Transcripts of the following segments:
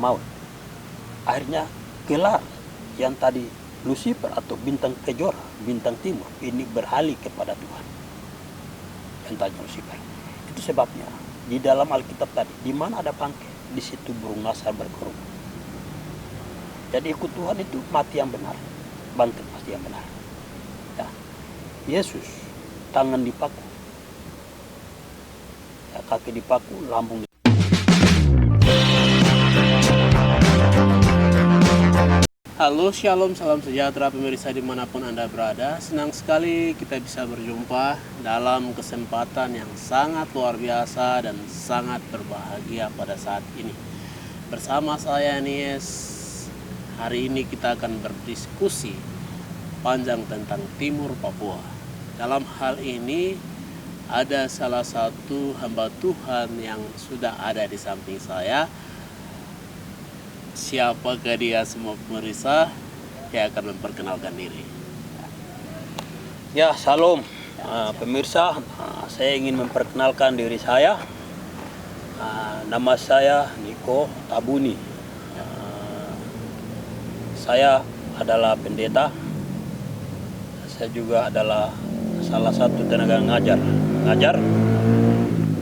maut. Akhirnya gelar yang tadi Lucifer atau bintang kejora, bintang timur, ini beralih kepada Tuhan. Yang tadi Lucifer. Itu sebabnya di dalam Alkitab tadi, di mana ada bangkai, di situ burung nasar berkerumah. Jadi ikut Tuhan itu mati yang benar, bangkit pasti yang benar. Ya. Yesus tangan dipaku, ya, kaki dipaku, lambung. Halo, shalom, salam sejahtera pemirsa dimanapun Anda berada. Senang sekali kita bisa berjumpa dalam kesempatan yang sangat luar biasa dan sangat berbahagia pada saat ini. Bersama saya Nies, hari ini kita akan berdiskusi panjang tentang Timur Papua. Dalam hal ini ada salah satu hamba Tuhan yang sudah ada di samping saya. Siapakah dia semua pemirsa? Dia akan memperkenalkan diri. Ya, salam pemirsa. Saya ingin memperkenalkan diri saya. Nama saya Niko Tabuni. Saya adalah pendeta. Saya juga adalah salah satu tenaga ngajar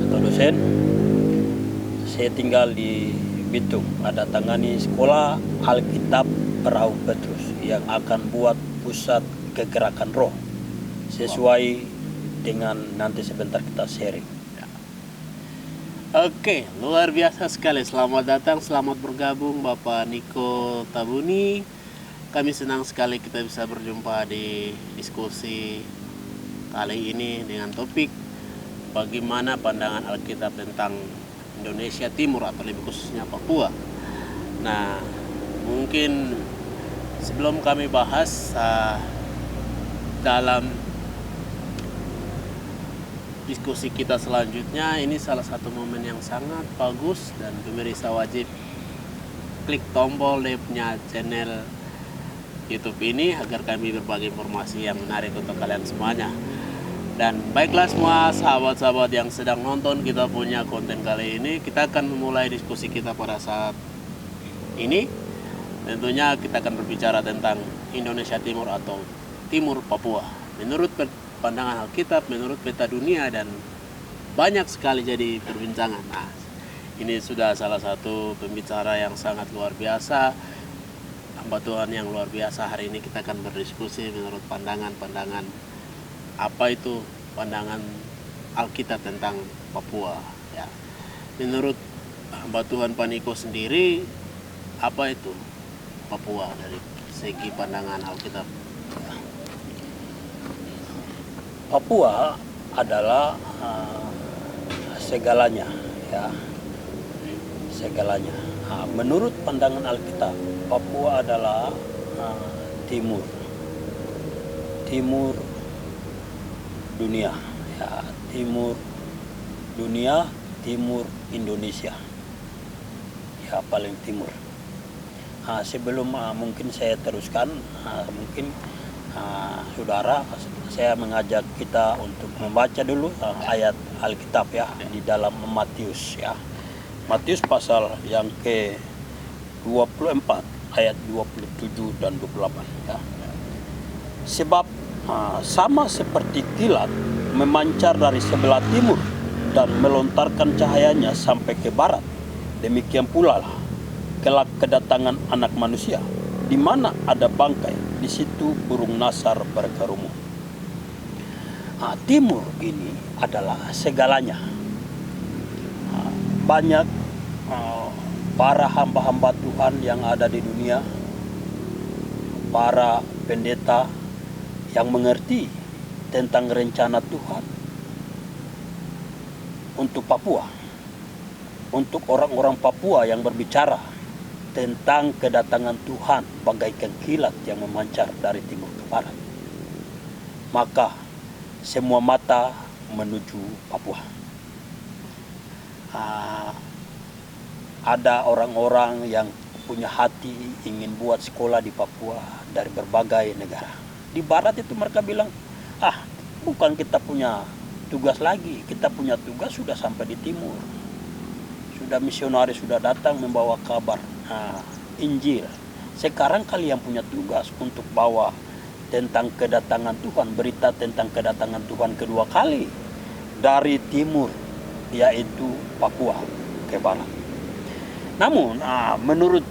atau dosen. Saya tinggal di Bitung, ada tangani sekolah Alkitab Perahu Petrus yang akan buat pusat kegerakan roh sesuai dengan nanti sebentar kita sharing. Oke, luar biasa sekali. Selamat datang, selamat bergabung Bapak Niko Tabuni. Kami senang sekali kita bisa berjumpa di diskusi kali ini dengan topik bagaimana pandangan Alkitab tentang Indonesia Timur atau lebih khususnya Papua. Nah, mungkin sebelum kami bahas dalam diskusi kita selanjutnya, ini salah satu momen yang sangat bagus dan pemirsa wajib klik tombol like-nya channel YouTube ini agar kami berbagi informasi yang menarik untuk kalian semuanya. Dan baiklah semua sahabat-sahabat yang sedang nonton kita punya konten kali ini, kita akan memulai diskusi kita pada saat ini. Tentunya kita akan berbicara tentang Indonesia Timur atau Timur Papua. Menurut pandangan Alkitab, menurut peta dunia, dan banyak sekali jadi perbincangan. Nah, ini sudah salah satu pembicara yang sangat luar biasa, hamba Tuhan yang luar biasa. Hari ini kita akan berdiskusi menurut pandangan-pandangan apa itu pandangan Alkitab tentang Papua. Ya. Menurut hamba Tuhan Paniko sendiri, apa itu Papua dari segi pandangan Alkitab? Papua adalah segalanya, ya, segalanya. Menurut pandangan Alkitab, Papua adalah timur dunia, ya, timur dunia, timur Indonesia, ya, paling timur. Sebelum mungkin saya teruskan, mungkin saudara, saya mengajak kita untuk membaca dulu ayat Alkitab, ya, di dalam Matius, ya. Matius pasal yang ke-24 ayat 27 dan 28, ya. Sebab sama seperti kilat memancar dari sebelah timur dan melontarkan cahayanya sampai ke barat, demikian pula lah kelak kedatangan Anak Manusia. Di mana ada bangkai, di situ burung nasar berkerumun. Timur ini adalah segalanya. Banyak para hamba-hamba Tuhan yang ada di dunia, para pendeta yang mengerti tentang rencana Tuhan untuk Papua, untuk orang-orang Papua yang berbicara tentang kedatangan Tuhan bagaikan kilat yang memancar dari timur ke barat. Maka semua mata menuju Papua. Ada orang-orang yang punya hati ingin buat sekolah di Papua dari berbagai negara. Di barat itu mereka bilang, bukan kita punya tugas lagi, kita punya tugas sudah sampai di timur. Sudah misionaris sudah datang membawa kabar. Injil. Sekarang kalian punya tugas untuk bawa tentang kedatangan Tuhan, berita tentang kedatangan Tuhan kedua kali dari timur, yaitu Papua ke barat. Namun menurut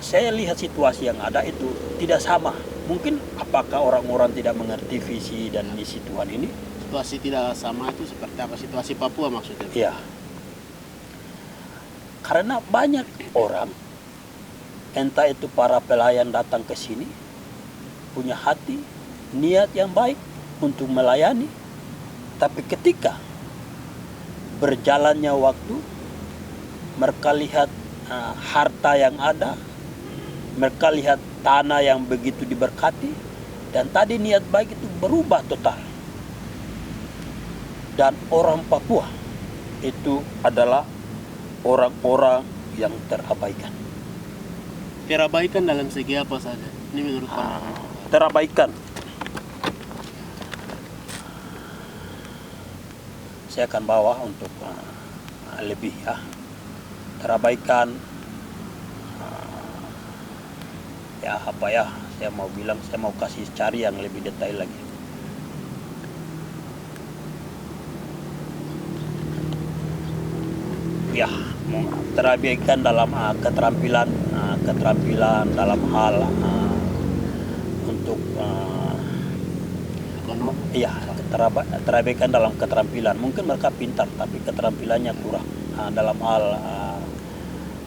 saya lihat situasi yang ada itu tidak sama. Mungkin apakah orang-orang tidak mengerti visi dan misi Tuhan ini? Situasi tidak sama itu seperti apa? Situasi Papua maksudnya? Iya. Karena banyak orang, entah itu para pelayan datang ke sini, punya hati, niat yang baik untuk melayani. Tapi ketika berjalannya waktu, mereka lihat harta yang ada, mereka lihat tanah yang begitu diberkati, dan tadi niat baik itu berubah total. Dan orang Papua itu adalah orang-orang yang terabaikan. Terabaikan dalam segi apa saja? Ini menurut Pak. Terabaikan. Saya akan bawa untuk lebih ya. Terabaikan. Ya apa ya, saya mau bilang, saya mau kasih cari yang lebih detail lagi. Ya, terabaikan dalam keterampilan dalam hal untuk iya, terabaikan dalam keterampilan. Mungkin mereka pintar tapi keterampilannya kurang dalam hal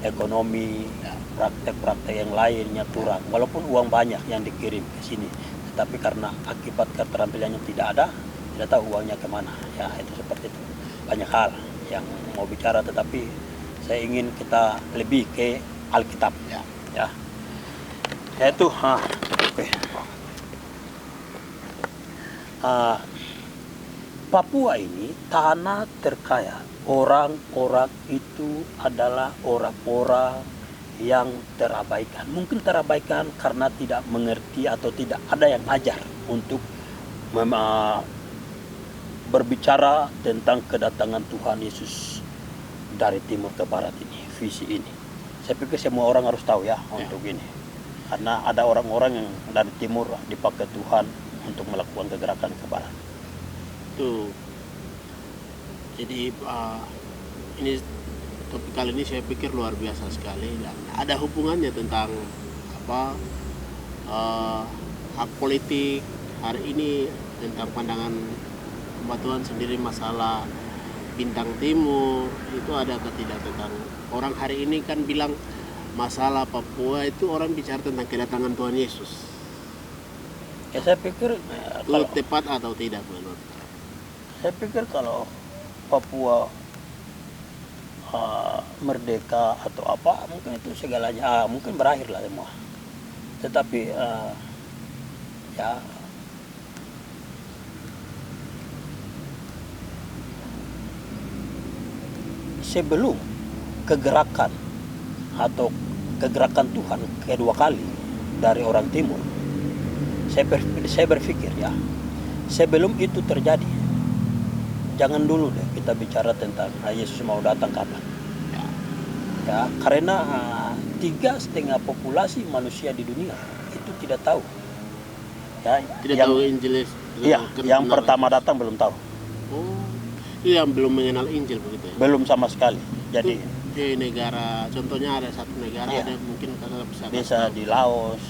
ekonomi, praktek-praktek yang lainnya kurang. Walaupun uang banyak yang dikirim ke sini, tetapi karena akibat keterampilannya tidak ada, tidak tahu uangnya kemana. Ya itu seperti itu. Banyak hal yang mau bicara, tetapi saya ingin kita lebih ke Alkitab. Ya. Yaitu Papua ini tanah terkaya. Orang-orang itu adalah orang-orang yang terabaikan. Mungkin terabaikan karena tidak mengerti atau tidak ada yang ajar untuk berbicara tentang kedatangan Tuhan Yesus dari timur ke barat ini, visi ini. Saya pikir semua orang harus tahu ya untuk ini. Karena ada orang-orang yang dari timur dipakai Tuhan untuk melakukan kegerakan ke barat. Tuh. Jadi ini topik kali ini saya pikir luar biasa sekali dan ada hubungannya tentang hak politik hari ini, tentang pandangan hamba Tuhan sendiri masalah bintang timur itu ada atau tidak. Tentang orang hari ini kan bilang masalah Papua itu orang bicara tentang kedatangan Tuhan Yesus. Ya saya pikir kalau tepat atau tidak menurut? Saya pikir kalau Papua merdeka atau apa, mungkin itu segalanya mungkin berakhir lah semua. Tetapi ya sebelum kegerakan atau kegerakan Tuhan kedua kali dari orang timur, saya berpikir ya, sebelum itu terjadi, jangan dulu deh kita bicara tentang Yesus mau datang kapan. Ya, karena 3,5 populasi manusia di dunia itu tidak tahu. Ya, tidak tahu Injil. Iya, yang pertama datang belum tahu. Oh, yang belum mengenal Injil begitu ya? Belum sama sekali. Jadi di negara, contohnya ada satu negara, ada mungkin kakak bisa di Laos.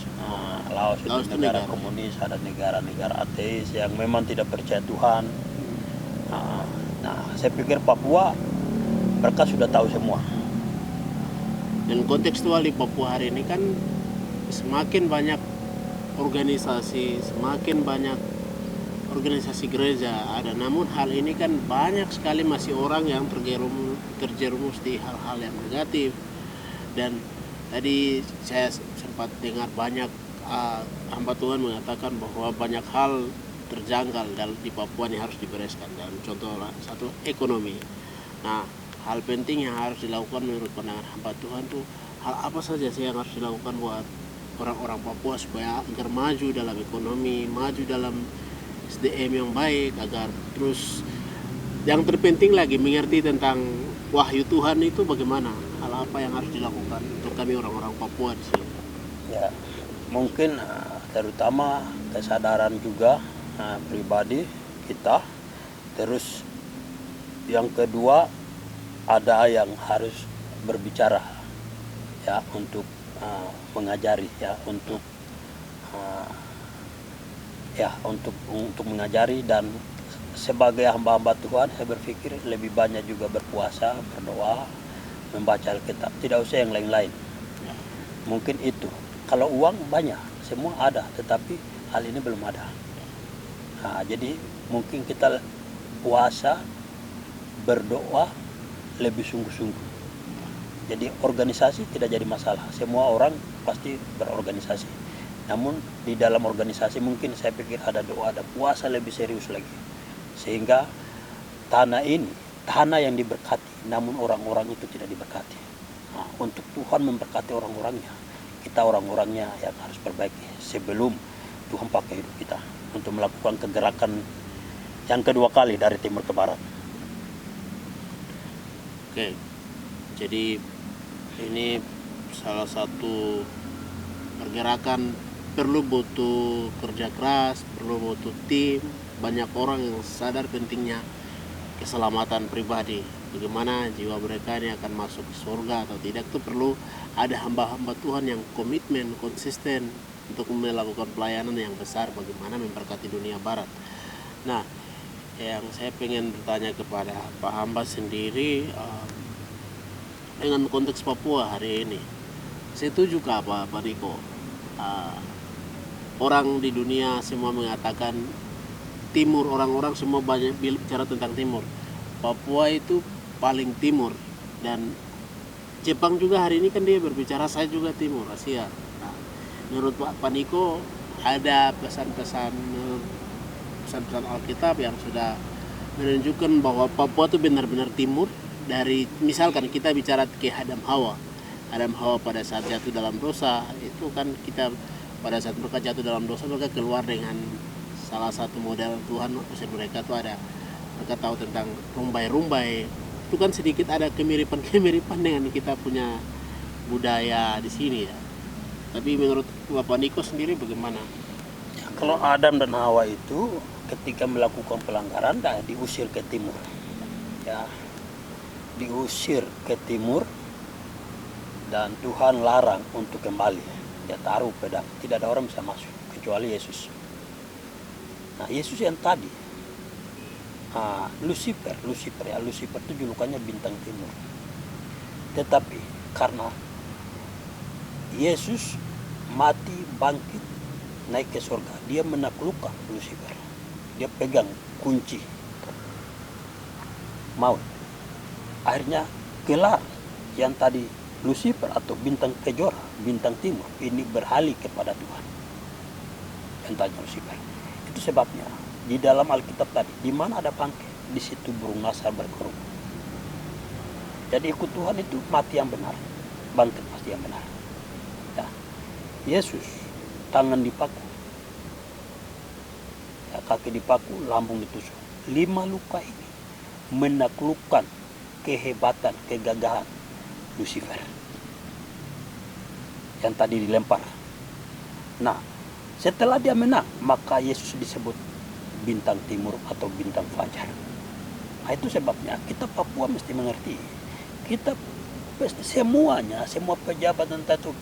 Laos itu negara negara komunis, ada negara-negara ateis yang memang tidak percaya Tuhan. Nah, saya pikir Papua mereka sudah tahu semua. Dan kontekstual di Papua hari ini kan semakin banyak organisasi, semakin banyak organisasi gereja ada. Namun hal ini kan banyak sekali masih orang yang terjerumus di hal-hal yang negatif. Dan tadi saya sempat dengar banyak hamba Tuhan mengatakan bahwa banyak hal terjangkal di Papua ini harus dibereskan. Dan contoh satu, ekonomi. Nah, hal penting yang harus dilakukan menurut pandangan hamba Tuhan tuh hal apa saja sih yang harus dilakukan buat orang-orang Papua supaya agar maju dalam ekonomi, maju dalam SDM yang baik, agar terus yang terpenting lagi mengerti tentang wahyu Tuhan itu bagaimana, hal apa yang harus dilakukan untuk kami orang-orang Papua di sini? Ya, mungkin terutama kesadaran juga pribadi kita. Terus yang kedua, ada yang harus berbicara ya untuk mengajari ya untuk untuk mengajari. Dan sebagai hamba-hamba Tuhan, saya berpikir lebih banyak juga berpuasa, berdoa, membaca Alkitab, tidak usah yang lain-lain. Mungkin itu. Kalau uang banyak, semua ada, tetapi hal ini belum ada. Nah, jadi mungkin kita puasa, berdoa lebih sungguh-sungguh. Jadi organisasi tidak jadi masalah, semua orang pasti berorganisasi. Namun di dalam organisasi mungkin saya pikir ada doa, ada puasa lebih serius lagi. Sehingga tanah ini, tanah yang diberkati, namun orang-orang itu tidak diberkati. Nah, untuk Tuhan memberkati orang-orangnya, kita orang-orangnya yang harus perbaiki sebelum Tuhan pakai hidup kita untuk melakukan kegerakan yang kedua kali dari timur ke barat. Oke, jadi ini salah satu pergerakan perlu butuh kerja keras, perlu butuh tim, banyak orang yang sadar pentingnya keselamatan pribadi. Bagaimana jiwa mereka ini akan masuk ke surga atau tidak, itu perlu ada hamba-hamba Tuhan yang komitmen, konsisten untuk melakukan pelayanan yang besar bagaimana memberkati dunia barat. Nah, yang saya pengen bertanya kepada Pak Hamba sendiri dengan konteks Papua hari ini, setuju kah Pak Niko? Orang di dunia semua mengatakan timur, orang-orang semua banyak bicara tentang timur. Papua itu paling timur, dan Jepang juga hari ini kan dia berbicara saya juga timur Asia. Nah, menurut Pak Niko ada pesan-pesan Alkitab yang sudah menunjukkan bahwa Papua itu benar-benar timur. Dari misalkan kita bicara ke Adam Hawa pada saat jatuh dalam dosa, itu kan kita pada saat mereka jatuh dalam dosa, mereka keluar dengan salah satu model Tuhan usia mereka itu ada, mereka tahu tentang rumbai-rumbai. Itu kan sedikit ada kemiripan dengan kita punya budaya di sini ya. Tapi menurut Bapak Niko sendiri bagaimana? Ya, kalau Adam dan Hawa itu ketika melakukan pelanggaran diusir ke timur. Ya, diusir ke timur dan Tuhan larang untuk kembali. Dia taruh pedang, tidak ada orang bisa masuk kecuali Yesus. Nah, Yesus yang tadi Lucifer itu julukannya bintang timur. Tetapi karena Yesus mati, bangkit, naik ke surga, dia menaklukkan Lucifer. Dia pegang kunci maut. Akhirnya gelar yang tadi Lucifer atau bintang kejora, bintang timur, ini beralih kepada Tuhan. Yang tadi Lucifer. Itu sebabnya di dalam Alkitab tadi, di mana ada bangkai, di situ burung nasar berkerut. Jadi ikut Tuhan itu mati yang benar, bangkit pasti yang benar. Ya. Yesus tangan dipaku, ya, kaki dipaku, lambung ditusuk. 5 luka ini menaklukkan kehebatan, kegagahan Lucifer yang tadi dilempar. Nah, setelah dia menang, maka Yesus disebut bintang timur atau bintang fajar. Nah, itu sebabnya kita Papua mesti mengerti. Kita semuanya, semua pejabat, entah itu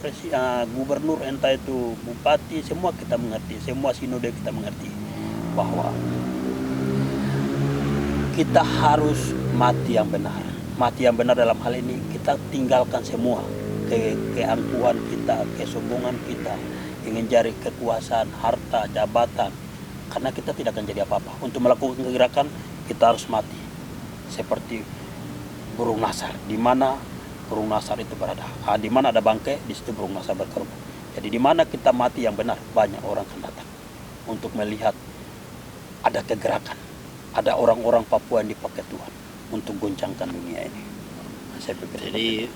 gubernur, entah itu bupati, semua kita mengerti, semua sinode kita mengerti bahwa kita harus mati yang benar. Mati yang benar dalam hal ini kita tinggalkan semua keangkuhan kita, kesombongan kita, ingin cari kekuasaan, harta, jabatan, karena kita tidak akan jadi apa-apa. Untuk melakukan gerakan kita harus mati seperti burung nasar. Di mana burung nasar itu berada, di mana ada bangkai, di situ burung nasar berkerubung. Jadi di mana kita mati yang benar, banyak orang akan datang untuk melihat ada kegerakan, ada orang-orang Papua yang dipakai Tuhan untuk goncangkan dunia ini. Saya pikir jadi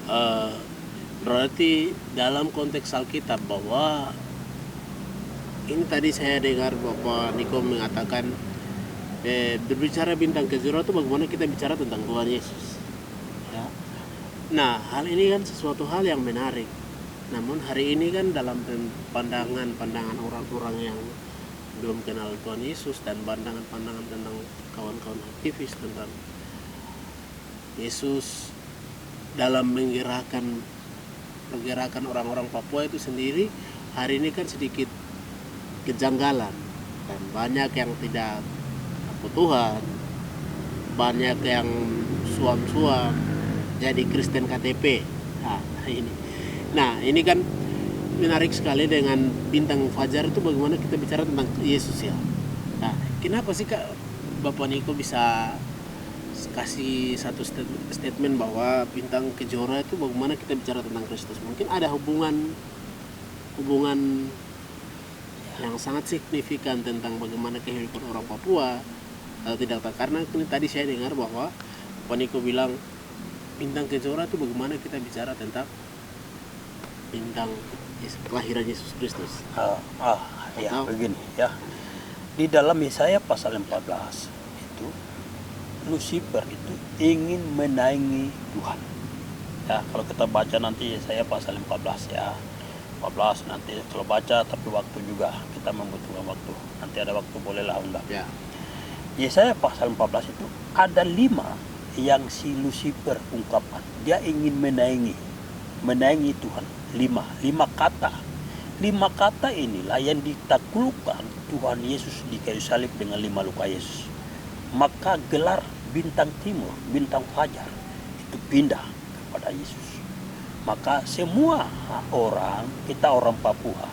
berarti dalam konteks Alkitab bahwa ini tadi saya dengar Bapak Niko mengatakan berbicara bintang kejora itu bagaimana kita bicara tentang Tuhan Yesus. Ya. Nah, hal ini kan sesuatu hal yang menarik. Namun hari ini kan dalam pandangan orang-orang yang belum kenal Tuhan Yesus dan pandangan-pandangan tentang kawan-kawan aktivis tentang Yesus dalam menggerakkan orang-orang Papua itu sendiri, hari ini kan sedikit kejanggalan dan banyak yang tidak takut Tuhan, banyak yang suam-suam jadi Kristen KTP. Nah ini kan menarik sekali dengan Bintang Fajar itu bagaimana kita bicara tentang Yesus ya. Nah kenapa sih Kak Bapak Niko bisa kasih satu statement bahwa Bintang Kejora itu bagaimana kita bicara tentang Kristus? Mungkin ada hubungan yang sangat signifikan tentang bagaimana kehidupan orang Papua atau tidak? Karena ini tadi saya dengar bahwa Pak Niko bilang Bintang Kejora itu bagaimana kita bicara tentang bintang kelahiran Yesus Kristus. Ya begini ya. Di dalam Yesaya pasal 14 itu Lucifer itu ingin menaingi Tuhan. Ya, kalau kita baca nanti Yesaya pasal 14 ya. 14 nanti kalau baca, tapi waktu juga kita membutuhkan waktu. Nanti ada waktu bolehlah undang. Ya. Yesaya pasal 14 itu ada 5 yang si Lucifer ungkapkan. Dia ingin menaingi Tuhan. 5 kata. 5 kata inilah yang ditaklukkan Tuhan Yesus di kayu salib dengan 5 luka Yesus. Maka gelar bintang timur, bintang fajar itu pindah kepada Yesus. Maka semua kita orang Papua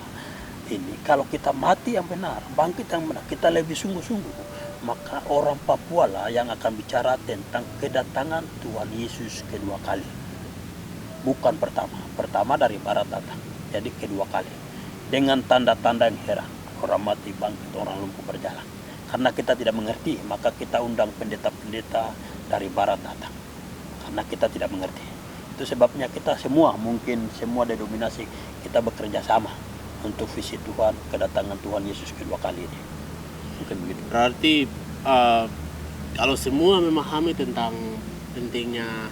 ini kalau kita mati yang benar, bangkit yang benar, kita lebih sungguh-sungguh, maka orang Papua lah yang akan bicara tentang kedatangan Tuhan Yesus kedua kali. Bukan pertama dari barat datang, jadi kedua kali. Dengan tanda-tanda yang heran, orang mati bangkit, orang lumpuh berjalan. Karena kita tidak mengerti, maka kita undang pendeta-pendeta dari barat datang. Karena kita tidak mengerti. Itu sebabnya kita semua, mungkin semua denominasi, kita bekerja sama untuk visi Tuhan, kedatangan Tuhan Yesus kedua kali ini. Mungkin begitu. Berarti kalau semua memahami tentang pentingnya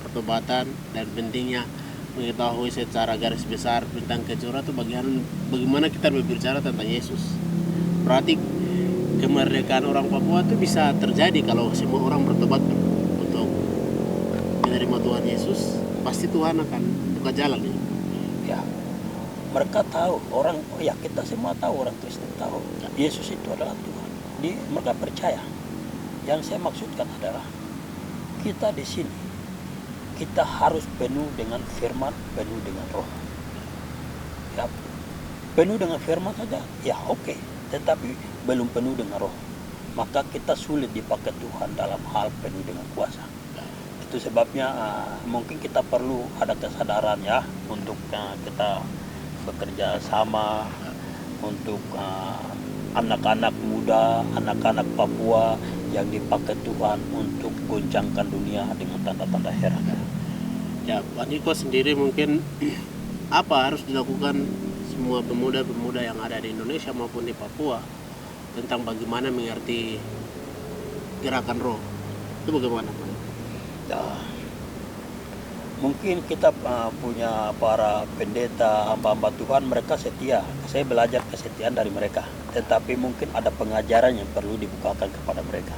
pertobatan dan pentingnya mengetahui secara garis besar Bintang Kejora itu bagaimana kita berbicara tentang Yesus. Berarti kemerdekaan orang Papua itu bisa terjadi kalau semua orang bertobat untuk menerima Tuhan Yesus. Pasti Tuhan akan buka jalan ya. Mereka tahu, kita semua tahu, orang Kristen tahu Yesus itu adalah Tuhan. Mereka percaya. Yang saya maksudkan adalah kita di sini, kita harus penuh dengan firman, penuh dengan roh. Ya, penuh dengan firman saja, ya oke. Tetapi belum penuh dengan roh, maka kita sulit dipakai Tuhan dalam hal penuh dengan kuasa. Itu sebabnya mungkin kita perlu ada kesadaran ya untuk kita bekerja sama untuk anak-anak muda, anak-anak Papua yang dipakai Tuhan untuk goncangkan dunia dengan tanda-tanda heran. Ya, Pak Niko sendiri mungkin apa harus dilakukan semua pemuda-pemuda yang ada di Indonesia maupun di Papua tentang bagaimana mengerti gerakan roh? Itu bagaimana Pak? Ya, mungkin kita punya para pendeta, hamba-hamba Tuhan, mereka setia. Saya belajar kesetiaan dari mereka. Tetapi mungkin ada pengajaran yang perlu dibukakan kepada mereka.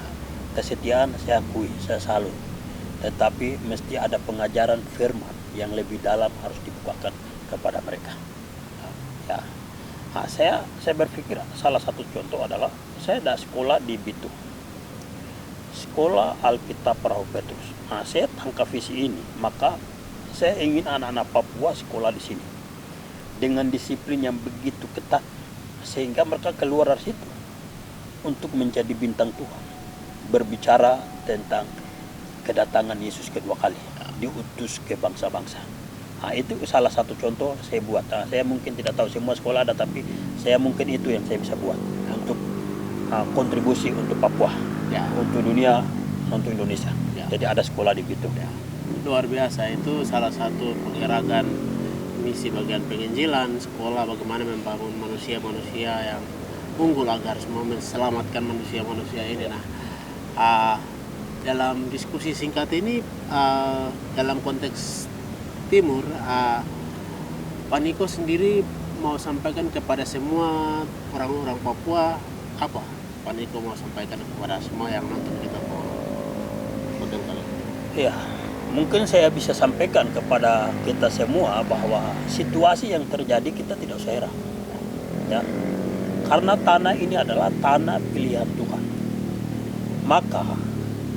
Kesetiaan saya akui, saya salut. Tetapi mesti ada pengajaran firman yang lebih dalam harus dibukakan kepada mereka. Ya. Nah, saya berpikir salah satu contoh adalah saya ada sekolah di Bitung. Sekolah Alkitab Perahu Petrus. Nah, saya tangkap visi ini, maka saya ingin anak-anak Papua sekolah di sini dengan disiplin yang begitu ketat sehingga mereka keluar dari situ untuk menjadi bintang Tuhan, berbicara tentang kedatangan Yesus kedua kali, diutus ke bangsa-bangsa. Nah, itu salah satu contoh saya buat. Nah, saya mungkin tidak tahu semua sekolah ada, tapi saya mungkin itu yang saya bisa buat untuk kontribusi untuk Papua, ya, untuk dunia, untuk Indonesia. Ya. Jadi ada sekolah di Bitung. Ya. Luar biasa, itu salah satu pergerakan misi bagian penginjilan, sekolah bagaimana membangun manusia-manusia yang unggul agar semua menselamatkan manusia-manusia ini. Nah, dalam diskusi singkat ini dalam konteks timur, Pak Niko sendiri mau sampaikan kepada semua orang-orang Papua apa? Pak Niko mau sampaikan kepada semua yang nonton kita konten kali ini. Ya, mungkin saya bisa sampaikan kepada kita semua bahwa situasi yang terjadi kita tidak usah heran. Ya, karena tanah ini adalah tanah pilihan Tuhan. Maka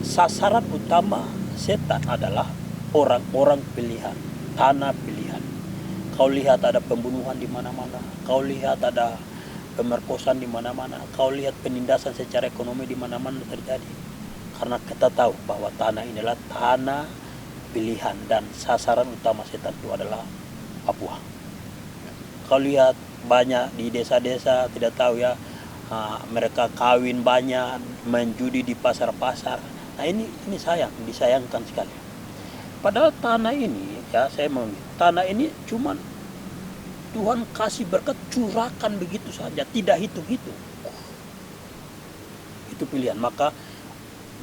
sasaran utama setan adalah orang-orang pilihan, tanah pilihan. Kau lihat ada pembunuhan di mana-mana, kau lihat ada pemerkosaan di mana-mana, kau lihat penindasan secara ekonomi di mana-mana terjadi. Karena kita tahu bahwa tanah ini adalah tanah pilihan dan sasaran utama setan itu adalah Papua. Kau lihat banyak di desa-desa, tidak tahu ya, mereka kawin banyak, main judi di pasar-pasar. Nah ini disayangkan sekali. Padahal tanah ini, ya saya mau, tanah ini cuman Tuhan kasih berkat, curahkan begitu saja, tidak hitung-hitung. Itu pilihan. Maka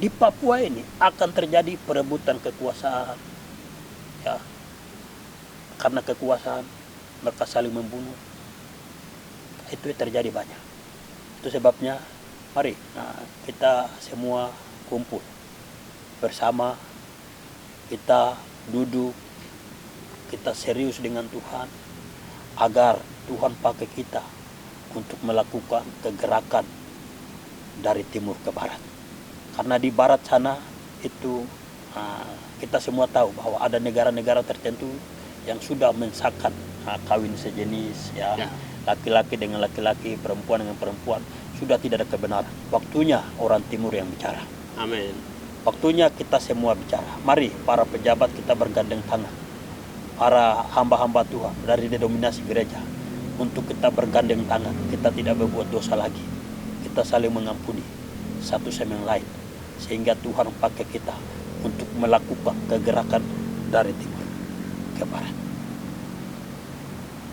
di Papua ini akan terjadi perebutan kekuasaan, ya, karena kekuasaan mereka saling membunuh. Itu terjadi banyak. Itu sebabnya mari kita semua kumpul bersama, kita duduk, kita serius dengan Tuhan agar Tuhan pakai kita untuk melakukan kegerakan dari timur ke barat. Karena di barat sana itu kita semua tahu bahwa ada negara-negara tertentu yang sudah mensahkan kawin sejenis, ya, laki-laki dengan laki-laki, perempuan dengan perempuan, sudah tidak ada kebenaran. Waktunya orang timur yang bicara. Amin. Waktunya kita semua bicara. Mari para pejabat kita bergandeng tangan, para hamba-hamba Tuhan dari denominasi gereja, untuk kita bergandeng tangan. Kita tidak berbuat dosa lagi. Kita saling mengampuni satu sama yang lain, sehingga Tuhan pakai kita untuk melakukan kegerakan dari timur ke barat.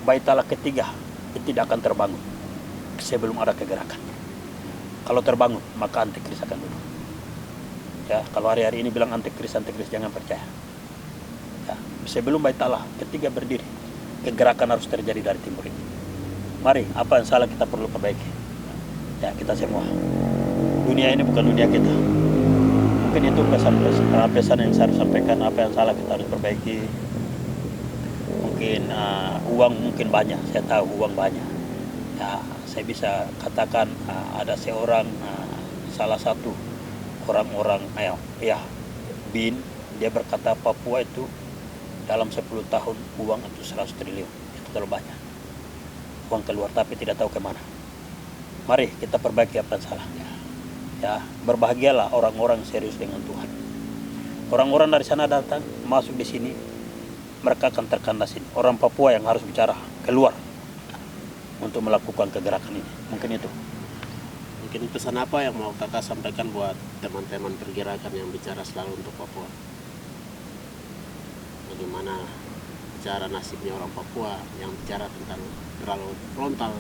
Bait Allah ketiga itu tidak akan terbangun sebelum ada kegerakan. Kalau terbangun, maka antikris akan duduk. Ya, kalau hari-hari ini bilang antikris jangan percaya. Ya, sebelum bait Allah ketiga berdiri, kegerakan harus terjadi dari timur ini. Mari, apa yang salah kita perlu perbaiki. Ya, kita semua. Dunia ini bukan dunia kita. Mungkin itu pesan yang saya harus sampaikan. Apa yang salah kita harus perbaiki. Mungkin uang mungkin banyak, saya tahu uang banyak. Ya, saya bisa katakan ada seorang salah satu orang-orang bin, dia berkata Papua itu dalam 10 tahun uang itu 100 triliun. Itu terlalu banyak. Uang keluar tapi tidak tahu kemana. Mari kita perbaiki apa yang salah. Ya, berbahagialah orang-orang serius dengan Tuhan. Orang-orang dari sana datang masuk di sini, mereka akan terkandas ini. Orang Papua yang harus bicara keluar untuk melakukan kegerakan ini. Mungkin itu. Mungkin pesan apa yang mau kakak sampaikan buat teman-teman pergerakan yang bicara selalu untuk Papua? Bagaimana bicara nasibnya orang Papua yang bicara tentang terlalu frontal?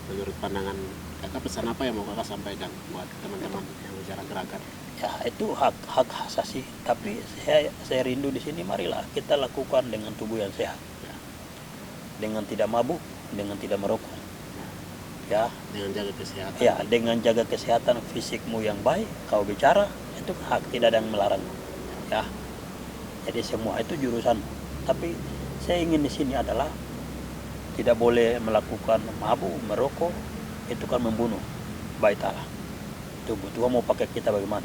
Menurut pandangan kakak, pesan apa yang mau kakak sampaikan buat teman-teman yang bicara gerakan? Ya, itu hak asasi. Tapi saya rindu di sini, marilah kita lakukan dengan tubuh yang sehat. Ya. Dengan tidak mabuk, dengan tidak merokok. Ya, dengan jaga kesehatan. Ya, dengan jaga kesehatan fisikmu yang baik, kau bicara itu hak, tidak ada yang melarang. Ya, jadi semua itu jurusan. Tapi saya ingin di sini adalah tidak boleh melakukan mabuk, merokok, itu kan membunuh bait Allah. Tubuh Tuhan mau pakai kita bagaimana?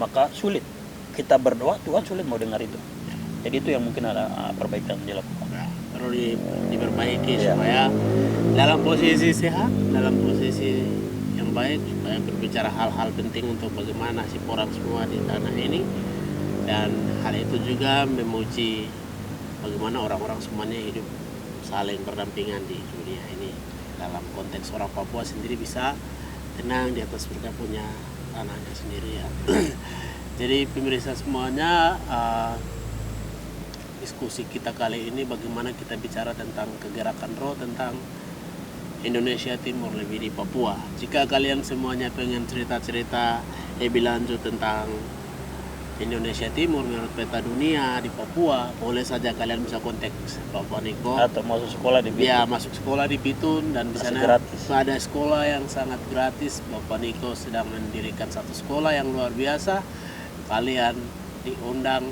Maka sulit kita berdoa, Tuhan sulit mau dengar itu. Jadi itu yang mungkin ada perbaikan dilakukan. Perlu diperbaiki supaya dalam posisi sehat, dalam posisi yang baik, supaya berbicara hal-hal penting untuk bagaimana nasib orang semua di tanah ini, dan hal itu juga memuji bagaimana orang-orang semuanya hidup saling berdampingan di dunia ini. Dalam konteks orang Papua sendiri bisa tenang di atas mereka punya tanahnya sendiri, ya. Jadi pemirsa semuanya, diskusi kita kali ini bagaimana kita bicara tentang kegerakan roh tentang Indonesia Timur, lebih di Papua. Jika kalian semuanya pengen cerita-cerita lebih lanjut tentang Indonesia Timur menurut peta dunia di Papua, boleh saja kalian bisa kontak Bapak Niko. Atau masuk sekolah di Bitung. Ya, masuk sekolah di Bitun, dan di Masih sana gratis. ada sekolah yang sangat gratis. Bapak Niko sedang mendirikan satu sekolah yang luar biasa. Kalian diundang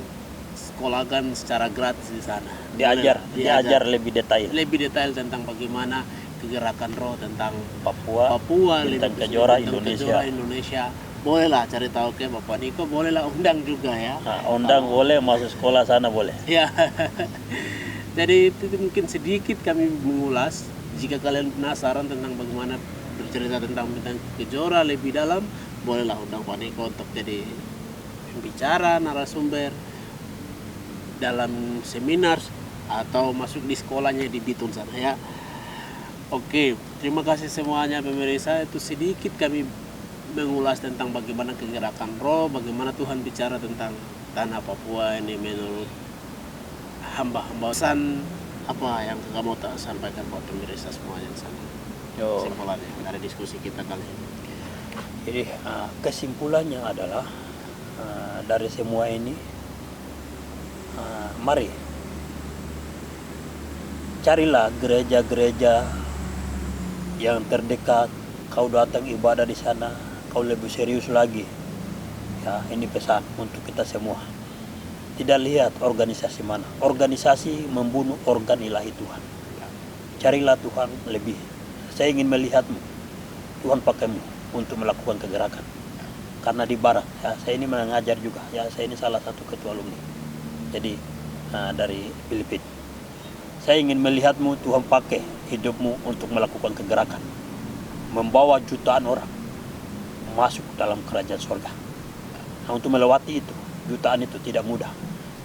sekolahkan secara gratis di sana. Diajar lebih detail. Lebih detail tentang bagaimana kegerakan roh tentang Papua, lebih Bintang Kejora, Bintang Indonesia. Kejora, Indonesia. Bolehlah cari tahu ke Bapak Niko, bolehlah undang juga ya. Nah, undang boleh, masuk sekolah sana boleh. Ya. Jadi itu mungkin sedikit kami mengulas. Jika kalian penasaran tentang bagaimana bercerita tentang Bintang Kejora lebih dalam, bolehlah undang Pak Niko untuk jadi pembicara, narasumber dalam seminar atau masuk di sekolahnya di Bitun sana ya. Oke, terima kasih semuanya pemirsa. Itu sedikit kami mengulas tentang bagaimana kegerakan roh, bagaimana Tuhan bicara tentang tanah Papua ini menurut hamba-hamba. Pesan apa yang kamu tak sampaikan buat pemirsa semuanya di sana? Kesimpulannya dari diskusi kita kali ini. Jadi kesimpulannya adalah dari semua ini, mari carilah gereja-gereja yang terdekat. Kau datang ibadah di sana, kau lebih serius lagi. Ya, ini pesan untuk kita semua. Tidak lihat organisasi mana. Organisasi membunuh organ ilahi Tuhan. Carilah Tuhan lebih. Saya ingin melihatmu. Tuhan pakaimu untuk melakukan kegerakan. Karena di barat, ya, saya ini mengajar juga. Ya, saya ini salah satu ketua alumni. Jadi dari Filipina. Saya ingin melihatmu, Tuhan pakai hidupmu untuk melakukan kegerakan. Membawa jutaan orang masuk dalam kerajaan surga. Nah, untuk melewati itu, jutaan itu tidak mudah.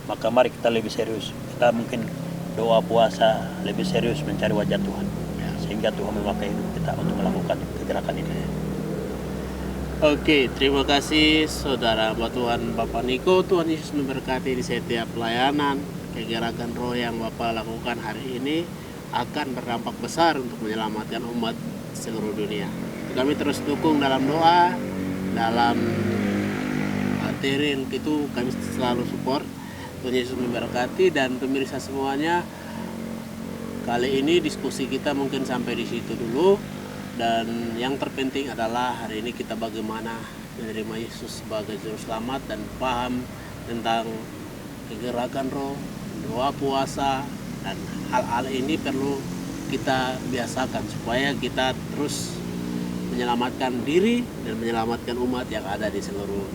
Maka mari kita lebih serius. Kita mungkin doa puasa lebih serius mencari wajah Tuhan. Sehingga Tuhan memakai hidup kita untuk melakukan kegerakan ini. Oke, terima kasih saudara Tuhan Bapak Niko. Tuhan Yesus memberkati di setiap pelayanan. Kegerakan roh yang Bapak lakukan hari ini akan berdampak besar untuk menyelamatkan umat seluruh dunia. Kami terus dukung dalam doa, dalam materi itu kami selalu support. Tuhan Yesus memberkati, dan pemirsa semuanya, kali ini diskusi kita mungkin sampai di situ dulu. Dan yang terpenting adalah hari ini kita bagaimana menerima Yesus sebagai juru selamat dan paham tentang kegerakan roh, doa puasa, dan hal-hal ini perlu kita biasakan supaya kita terus menyelamatkan diri dan menyelamatkan umat yang ada di seluruh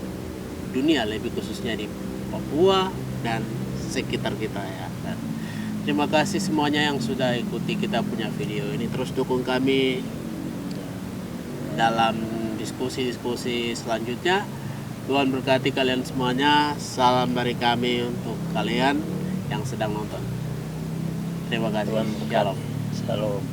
dunia, lebih khususnya di Papua dan sekitar kita ya. Dan terima kasih semuanya yang sudah ikuti kita punya video ini. Terus dukung kami dalam diskusi-diskusi selanjutnya. Tuhan berkati kalian semuanya. Salam dari kami untuk kalian yang sedang nonton. Terima kasih. Tuhan berkati. Shalom. Shalom.